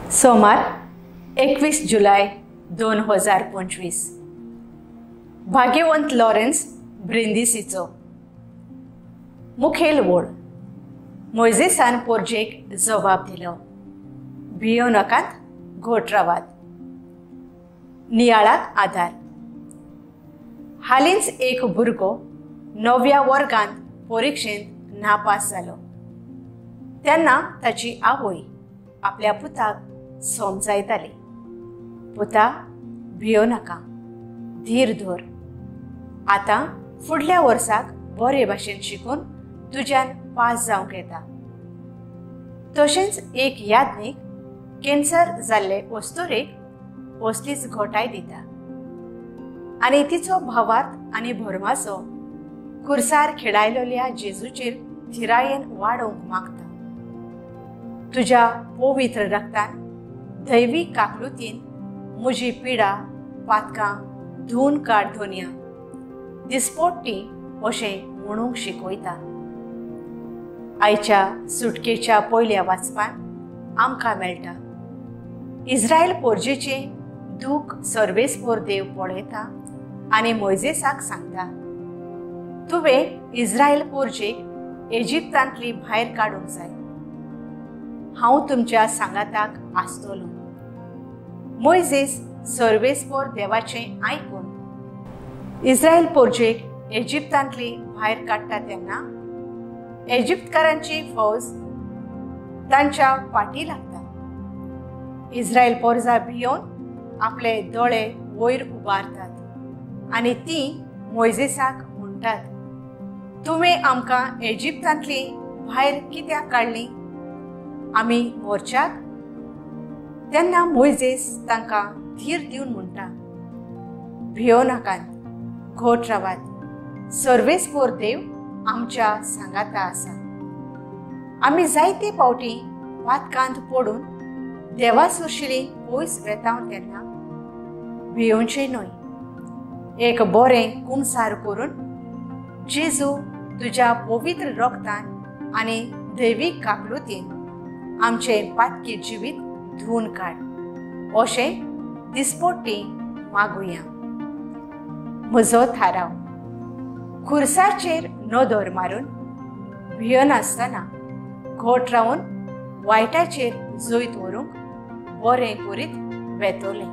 सोमार 21 जुलै 2025 भाग्यवंत लॉरेन्स ब्रिंदिसीचो मुखेल वोळ मोइजेसान पोरजेक जबाब दिलो, भियो नाकात घोट रावात. नियाळाक आधार. हालींच एक भुरगो 9व्या वर्गांत परीक्षेंत नापास जालो. तेन्ना ताची आवय आपल्या पुताक समजायताली, पुता भियो नाका, धीर धर. आतां फुडल्या वर्साक बरे भाशेन शिकून तुज्यान पास जावंक येता. तशेंच एक यादनीक कॅन्सर जाल्ले वस्तुरेक असलीच घोटाय दिता आनी तिचो भावार्थ आनी भरमाचो खुर्सार खेळायलोल्या जेजूचेर थिरायेन वाडोवंक मागता. तुज्या पवित्र रक्तान दैवी काकलुतीन म्हजी पिडा पातकां धुवन काड धोनया दिसपोट्टी अशें म्हणूंक शिकयता. आयच्या सुटकेच्या पयल्या वाचपान आमकां मेळटा, इस्रायल पोरजेचे दूख सर्वेस्पोर देव पळयता आनी मोइजेसाक सांगता, तुवें इस्रायल पोरजेक इजिप्तांतली भायर काडूंक जाय. हांव तुमच्या सांगाताक आसतलों. मोइजेस सर्वेस्पोर देवाचें आयकून इस्रायल पोरजेक इजिप्तांतली भायर काडटा तेन्ना इजिप्तकारांची फौज तांच्या फाटीं लागता. इस्रायल पोरजां भियोन आपले दोळे वयर उबारतात आनी तीं मोइजेसाक म्हणटात, तुवें आमकां इजिप्तांतली भायर कित्याक काडली? आमी मोरच्याक? तेन्ना मोइजेस तांकां धीर दिवन म्हणटा, भियो नाकात, घोट रावात. सर्वेस्पोर देव आमच्या सांगाता आसा. आमी जायते फावटी पातकांत पडून देवा सुशिली पयस वेताव तेन्ना भियोवचें न्हय. एक बरें कुमसार करून जेजू तुज्या पवित्र रक्तान आनी दैवीक काकलुतीन आमचें पातकी जिवीत धुवन काड अशें दिसपोट्टी मागुया. म्हजो थाराव. खुर्साचेर नदर मारून भियनासतना घोट रावन वायटाचेर जैत व्हरूंक बरें करीत वेतोलें.